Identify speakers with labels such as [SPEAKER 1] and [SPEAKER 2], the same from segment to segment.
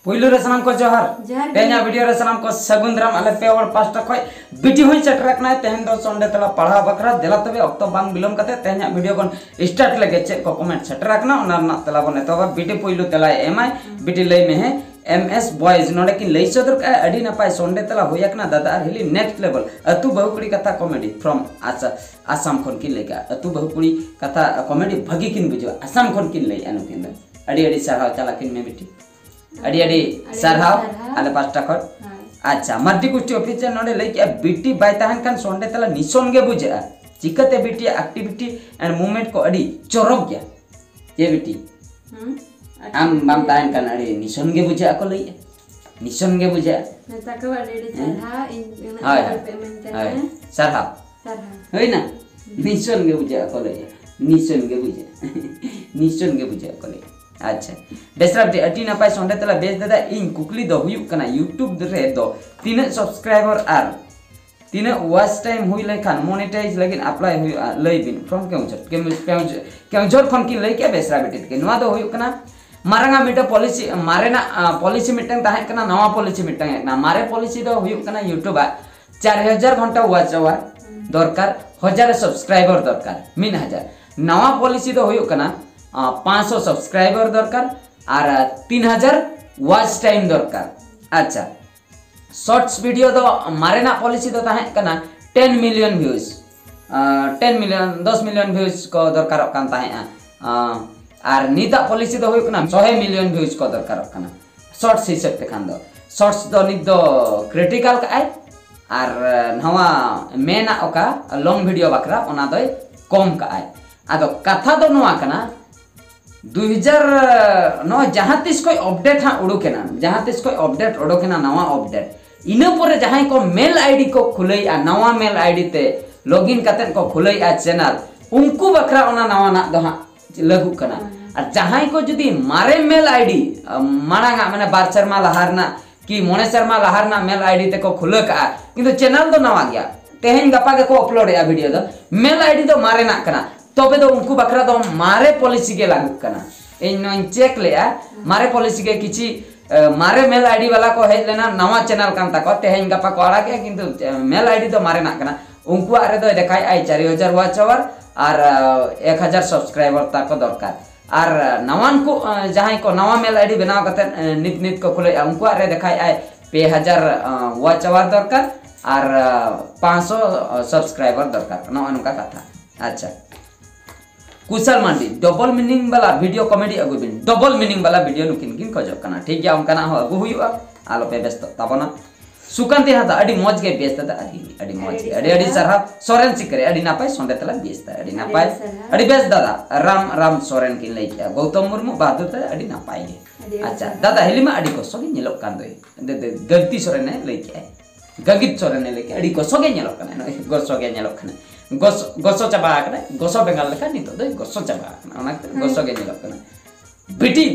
[SPEAKER 1] पुइलु रे सनाम को जोहार तेना वीडियो रे सनाम को सगुन द्राम आले पे और पास्टा खय बिटी होई चटरक नाय तेहन दो संडे तला पढ़ा बकरा देला तबे अक्तो बांग बिलम कते तेना वीडियो कोन स्टार्ट लगे चे को कमेंट चटरक ना ओना ना तला बने तबा बिटी पुइलु तला एमआई बिटी लई में है एमएस बॉयज नोडे कि लई सदर का अडी नपाय संडे तला होयकना दादा आर हिली नेक्स्ट लेवल अतु बहुकुड़ी कथा कॉमेडी फ्रॉम आसाम खन कि लेका अतु बहुकुड़ी कथा कॉमेडी भगी किन बुझो आसाम खन कि लई अनु किन अडी अडी सरहाव चला किन में बिटी अड़ी अड़ी सरहाव आले पास्टा खर अच्छा मर्दी कुछ ऑफिसर नोडे लई के बिटी बाय तहन कान संडे तला निसोन गे बुझा चिकते बिटी एक्टिविटी एंड मूवमेंट को अड़ी चोरक गया ये बिटी आम बाम तहन कान अड़ी निसोन गे बुझा को लई निसोन गे बुझा
[SPEAKER 2] नता को अड़ी सरहाव इन पेमेंट
[SPEAKER 1] सरहाव होई ना निसोन गे बुझा को लई निसोन गे बुझा को लई अच्छा बेसरा बिटी अटी नपाय संडे तला बेस दादा इन कुकली दो हुयु कना यूट्यूब रे दो तीन सब्सक्राइबर आर तीन वॉच टाइम हुई लेखान मोनेटाइज लेकिन अप्लाई हुई लई बिन फ्रॉम केउझर खन की लई के बेसरा बिटी के नवा दो हुयु कना मारंगा मिटा पॉलिसी मारेना पॉलिसी मिटंग ताहे कना नवा पॉलिसी मिटंग ना मारे पॉलिसी दो हुयु कना यूट्यूब 4000 घंटा वॉच आवर दरकार 1000 सब्सक्राइबर दरकार 3000 नवा पॉलिसी दो हुयु कना 500 सब्सक्राइबर दरकार और 3000 वॉच टाइम दरकार अच्छा शॉर्ट्स वीडियो दो मारेना पॉलिसी दो ताहे कना 10 million views 10 million 10 million views को दरकार कान ताहे और निता पॉलिसी दो हुई कना 100 मिलियन व्यूज को दरकार कना शॉर्ट्स हिसाब ते खान दो शॉर्ट्स दो नित दो क्रिटिकल का आय और नवा मेना ओका लॉन्ग वीडियो बकरा ओना दो कम का आय आदो कथा दो नवा कना 2009 जहाँ तीस कोई अपडेट हाँ उड़ोकेना जहाँ तीस कोई अपडेट उड़ोकेना नवा अपडेट इना परे जहाँ को मेल आईडी को खुलई आ नवा मेल आईडी ते लॉगिन कतेन को खुलई आ चैनल उनको बकरा ओना नवा ना दो हाँ लगू कना और जहाँ को जुदी मारे मेल आईडी मारांगा माने 2 शर्मा लहारना कि 9 शर्मा लहारना मेल आईडी ते को खुले का किंतु चैनल दो नवा गया तेहन गपा के को अपलोड या वीडियो दो मेल आईडी दो मारे ना कना तबे दो उनको बकरा दो मारे पॉलिसी के लागू कना इन नो चेक ले मारे पॉलिसी के किछि मारे मेल आईडी वाला को हेज लेना नवा चैनल कान ताको तेहन गपा को आड़ा के किंतु मेल आईडी तो मारे ना कना उनको आरे दो देखाय आई 4000 वॉच आवर और 1000 सब्सक्राइबर ताको दरकार और नवान को जहां को नवा मेल आईडी बनाव कते नित नित को खुले उनको आरे देखाय आई 2000 वॉच आवर दरकार और 500 सब्सक्राइबर दरकार नो अनका कथा अच्छा कुशल मांडी डबल मीनिंग वाला वीडियो कॉमेडी अगु बिन डबल मीनिंग वाला वीडियो नुकिन किन खोज कना ठीक गया उनका ना हो अगु हुयुआ आलो पे व्यस्त ताबना सुकांति हाता अडी मौज के व्यस्त ता अडी मौज के अडी सरहा सोरेन सिकरे अडी नापाय संडे तला व्यस्त अडी नापाय अडी व्यस्त दादा राम सोरेन किन लई के गौतम मुर्मू बहादुर ता अडी नापाय गे अच्छा दादा हेलिमा अडी को सोगे नेलो कान दे गलती सोरेन लई के गगित सोरेन लई के अडी को सोगे नेलो कान गोसो गे नेलो कान गोसो चबा आकना गोसो बेंगाल लेका नितो दो गोसो चबा आकना ओना गोसो गे नेलो कान बिटी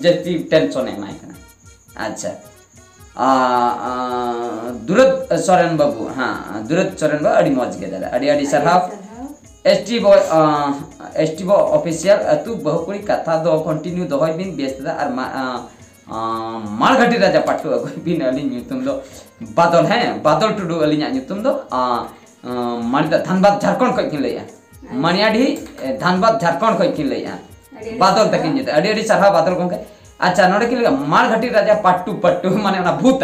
[SPEAKER 1] जति टेंशन एमाय काना अच्छा दुरत सोरेन बाबू हाँ दुरत सोरेन बाबू अडी मौज के दादा अडी सरहाव एसटी बॉय ऑफिशियल अतु बहुकुड़ी कथा दो कंटिन्यू दोहय बिन बेस दादा और मालघाटी राजा पाटू अगुई बिन अली न्यूतुम दो बादल हैं बादल टुडू अली न्यूतुम दो मानिदा धनबाद झारखंड को किन लैया मणियाडी धनबाद झारखंड को किन लैया बादल तक किन अडी सरहा बादल को अच्छा नोडे किन मालघाटी राजा पाटू माने ओना भूत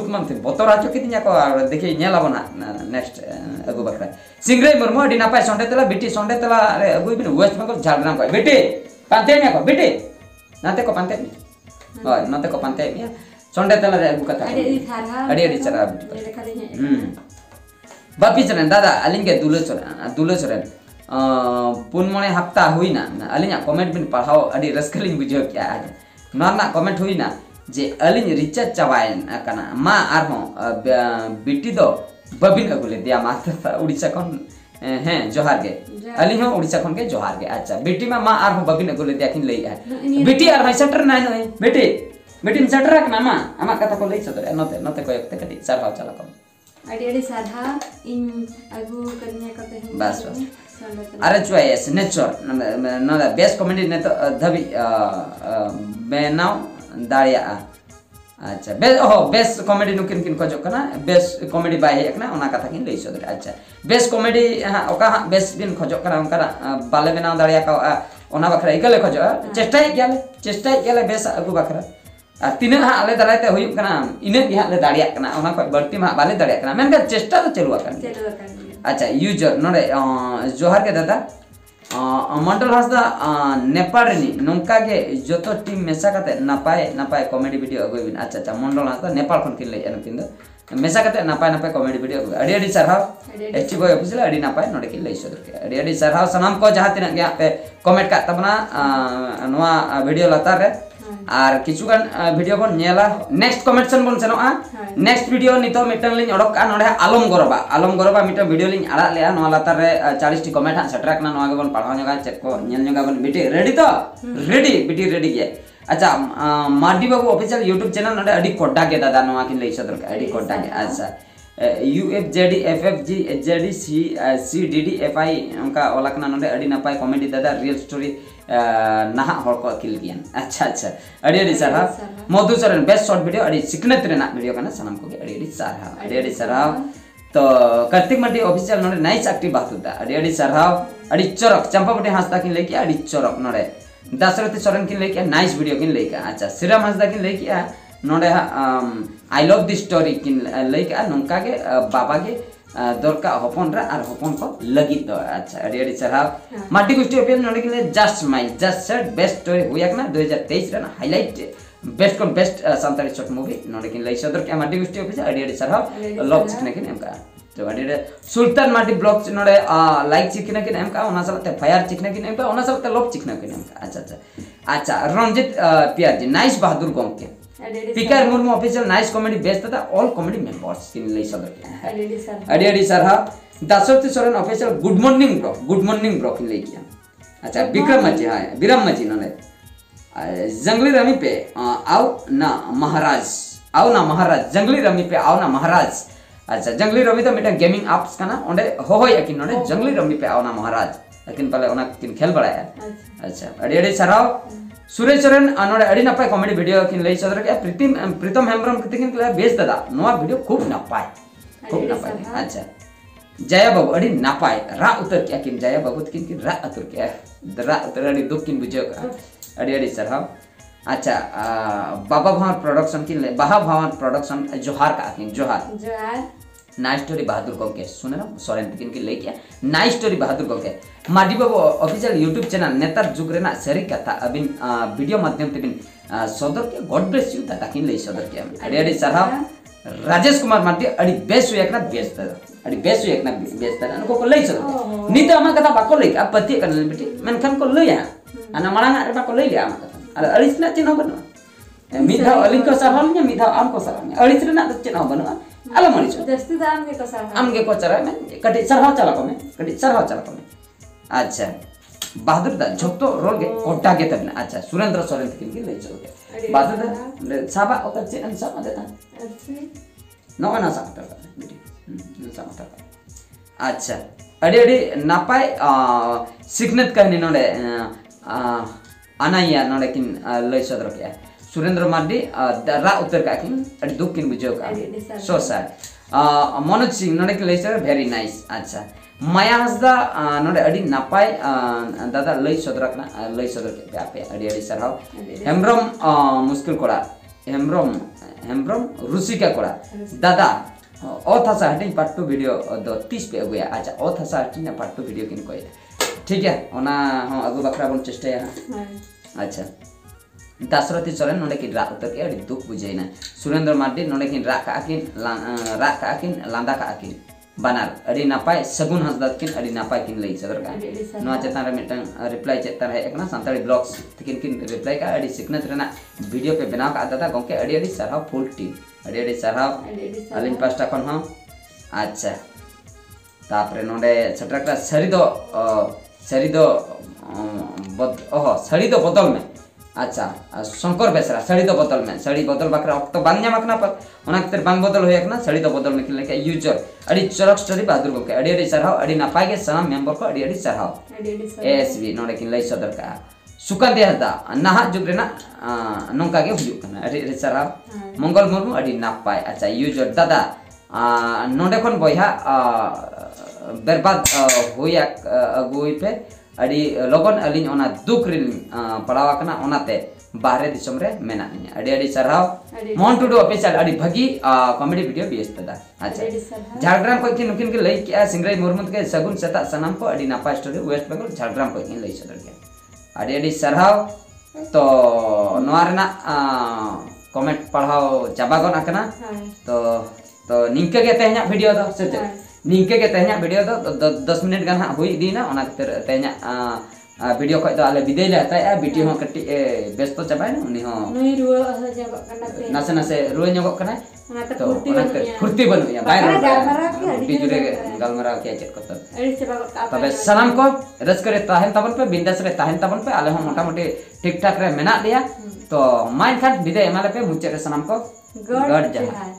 [SPEAKER 1] मन थे बोतर आचो कितिया को देखि नेलाबना नेक्स्ट अगु बकरा सिंगरे मुर्मू अडी नापाय संडे तला बिटी संडे तला रे अगुई बिन वेस्ट बंगाल झारग्राम को बिटी पांते में को बिटी नाते को पांते में ओय नाते को पांते में संडे तला रे अगु कथा अडी चरा बापी चरन दादा अलिंगे दुलो चरन पुनमणे हफ्ता हुईना अलिंगा कमेंट बिन पढ़ाओ अडी रस्कलिन बुझो क्या आज ना कमेंट हुईना जे अलिंग रिचार्ज चबायन कना मा आरहो बिटी दो बबिन अगुले दिया माता उड़ीसा खन हैं जोहार गे अलिंग हो उड़ीसा खन के जोहार गे अच्छा बिटी मा आरहो बबिन अगुले दिया किन लई है बिटी आर सेटर नाय नय बिटी सेटर रख ना मा आमा कथा को लई सदर नते कोयते कटी सरहाव चला कम
[SPEAKER 2] Adi sarha in agu kanya kate hin.
[SPEAKER 1] Bas. Are choice nature no the best comedy ne to dhabi benau daria. अच्छा बेस्ट कॉमेडी नुकिन किन को जोकना बेस्ट कॉमेडी बाय एकना ओना कथा किन लई सदर अच्छा बेस्ट कॉमेडी हा ओका हा बेस्ट बिन खोजो कना उनका बाले बनाव दाड़िया का ओना बखरा इकले खोजो चेष्टाई गेले बेस अगु बखरा तीना हा आले दारायते हुयु कना इने भी हा ले दाड़िया कना ओना को बर्ती मा बाले दाड़िया कना मेनका चेष्टा तो चलुआ कन अच्छा यूजर नोडे जोहार के दादा मंडल हासदा नेपाल रेनी नोंका के जोतो टीम मेसा कते नापाय कॉमेडी वीडियो अगुबिन अच्छा मंडल हासदा नेपाल खन किन ले एनकिन दो मेसा कते नापाय कॉमेडी वीडियो अगु अडी सरहाव एचटी बॉय ऑफिशियल अडी नापाय नोडे किन ले सदर के अडी सरहाव सनाम को जहां तिना गे पे कमेंट का तबना नोआ वीडियो लातार रे और किछुगान वीडियो बन नेला नेक्स्ट कमेंट सन बन सेनोआ नेक्स्ट वीडियो नितो मिटन लिन ओडक का नोडे आलम गरबा मिटन वीडियो लिन आड़ा लेया नोआ लातार रे 40 टी कमेंट हां सेटरा कना नोआ गेबन पढ़ाव नगा चेक को नेल नगा बन बिटी रेडी तो रेडी रेडी गे अच्छा माडी बाबू ऑफिशियल YouTube चैनल नोडे अडी कोड्डा के दादा नोआ किन ले सदर के अडी कोड्डा के अच्छा UFJD FFG HJD CDD FI उनका ओलाकना नोडे अडी नापाय कॉमेडी दादा रियल स्टोरी नाहा हर को किल गियन अच्छा अडी सरहा मधु सरन बेस्ट शॉर्ट वीडियो अडी सिकनेत रेना वीडियो कना सनम को अडी सरहा तो कार्तिक मड्डी ऑफिशियल नोडे नाइस एक्टिव बातुदा अडी सरहा अडी चरक चंपापटी हासदा किन लेके अडी चरक नोडे दशरथी सरन किन लेके नाइस वीडियो किन लेके अच्छा श्रीराम हासदा किन लेके नोडे आई लव दिस स्टोरी किन लेके नोंका के बाबा के दरका हपन रा और हपन को लगी दो अच्छा अडी सरहाव माटी गुस्टी ओपियन नोडे किले जस्ट सेट बेस्ट स्टोरी हुया ना 2023 रा highlight best Santali short movie नोडे किन लई सदर के माटी गुस्टी ओपियन अडी सरहाव लव चिकने किन एमका तो अडी सुल्तान माटी ब्लॉग नोडे लाइक चिकने किन एमका ओना सलते फायर चिकने किन एमका ओना सलते लव चिकने किन एमका अच्छा रंजित पियाजी नाइस बहादुर गोंके पिकार Murmu official nice comedy best था ऑल कॉमेडी मेंबर्स किन ले सदर अडी सरहा Dasharathi Soren official good morning bro किन ले किया अच्छा विक्रम मजी नोने जंगली रमी पे आओ ना महाराज जंगली रमी पे आओ ना महाराज अच्छा जंगली रमी तो मिटा गेमिंग एप्स का ना ओंडे होय किन नोने जंगली रमी पे आओ ना महाराज लेकिन पहले ओना किन खेल बड़ाया अच्छा अडी सरहाव सुरेश चरण नोडे अडी नपाय कॉमेडी वीडियो किन लई सदर के प्रीतम हेम्ब्रम किन बेस दादा नोआ वीडियो खूब नपाय अच्छा जया बाबू अडी नपाय रा उतर क्या किन जया बाबू किन रा उतर अडी दुख किन बुझो का अडी सरहाव अच्छा बाबा भावन प्रोडक्शन किन बाहा भावन प्रोडक्शन जोहार का किन जोहार नाइस स्टोरी बहादुर को के सुने ना सोरेन किन के ले किया नाइस स्टोरी बहादुर को के माडी बाबू ऑफिशियल YouTube चैनल नेतार जुग रेना सरी कथा अबिन वीडियो माध्यम ते बिन सदर के गॉड ब्लेस यू दादा किन ले सदर के अडी सरहाव राजेश कुमार माटी अडी बेस एकना बेस दादा को ले सदर नी तो आमा कथा बाको ले अब पति कन बेटी मेनखान को ले आना मांगा रे बाको ले आमा कथा अड़िसना चिन्ह बनो मिधा अलिंग को सरहाव ने मिधा आम को सरहाव अड़िसना चिन्ह बनो अला मणिचो
[SPEAKER 2] दस्ती दाम के
[SPEAKER 1] को चरा में कटी सरहाव चला को में अच्छा बहादुर दा झोतो रोल के कोटा के तबना अच्छा सुरेंद्र सोरेन किन के ले चलो के बहादुर दा साबा ओकर चेन सब देता अच्छा ना सकता बेटी सकता अच्छा अडी नापाय सिग्नेट कहनी नोडे अनाया नोडे किन ले सदर के सुरेंद्र मार्डी रा उत्तर का किन अडी दुख किन बुझो का सो सैड मनोज सिंह नोडे किन ले सदर वेरी नाइस अच्छा माया हसदा नोडे अडी नापाय दादा लई सदर के पे अडी सरहाव हेम्ब्रम मुश्किल कोड़ा हेम्ब्रम रुसिका कोड़ा दादा ओ थासा हटिंग पार्ट 2 वीडियो दो 30 पे अगुया अच्छा ओ थासा हटिंग पार्ट 2 वीडियो किन कोई ठीक है ओना हम अगु बकरा बन चेष्टा है अच्छा दशरथी चरण नोडे किन रा उतर के अडी दुख बुझेना सुरेंद्र मार्डी नोडे किन रा का किन लांदा का किन बनार अडी नापाय सगुन हसदा किन अडी नापाय किन लई सदर का नोआ चेतान रे मिटन रिप्लाई चेतान है एकना सांताली ब्लॉग्स किन रिप्लाई का अडी सिकनेत रेना वीडियो पे बनाव का दादा गोंके अडी सरहाव फुल टीम अडी सरहाव अलिन पास्टा कोन हम अच्छा तापरे नोडे सटरकरा सरी दो सड़ी दो बदल में अच्छा शंकर बेसरा साड़ी दो बदल में साड़ी बदल बाकरा तो बांग ᱧᱟᱢ ᱟᱠᱟᱱᱟ पर ओना खातिर बांग बदल होय आकना साड़ी दो बदल में किन लेके यूजर अडी चरक स्टोरी बहादुर गोके अडी सरहाव अडी नापाय गे सनाम मेंबर को अडी सरहाव एएसबी नोडे किन लay सदर का सुकान देहदा नाहा जुग रेना नोंका गे हुयु कना अडी सरहाव मंगल मुर्मू अडी नापाय अच्छा यूजर दादा नोडे खन बयहा बर्बाद होया अगुई पे अड़ी लगन अलिन ओना दुख रिन पड़ावा कना ओनाते बाहरे दिसम रे मेना निया अड़ी सरहाव मोहन टुडू ऑफिशियल अड़ी भगी कॉमेडी वीडियो बेस तदा अच्छा झारग्राम को किन किन के लई के सिंगराई मुर्मू के सगुन सेता सनाम को अड़ी नापा स्टोरी वेस्ट बंगाल झारग्राम को किन लई सदर के अड़ी सरहाव तो नोआरना कमेंट पढ़ाओ चाबागन आकना तो निंके के तेहना वीडियो दो से निंके के तेहना वीडियो दो 10 मिनट गान हुई दीना ओना तेहना वीडियो को आले विदाय ले हताय वीडियो हो कटी व्यस्त चबाय न उनी हो
[SPEAKER 2] नुई रुआ हो जगो कना ते
[SPEAKER 1] नासे नासे रुआ ᱧᱚᱜᱚᱜ कनाय
[SPEAKER 2] तो
[SPEAKER 1] फुर्ती बनुया बाय बिजुरे गलमराव के चेक करत तबे सलाम को रसकरे ताहन तबन पे बिंदास रे ताहन तबन पे आले हो मोटा मोटी ठीक ठाक रे मेना लिया तो माइन खान विदाय एमाले पे मुचे रे सलाम को गड जहां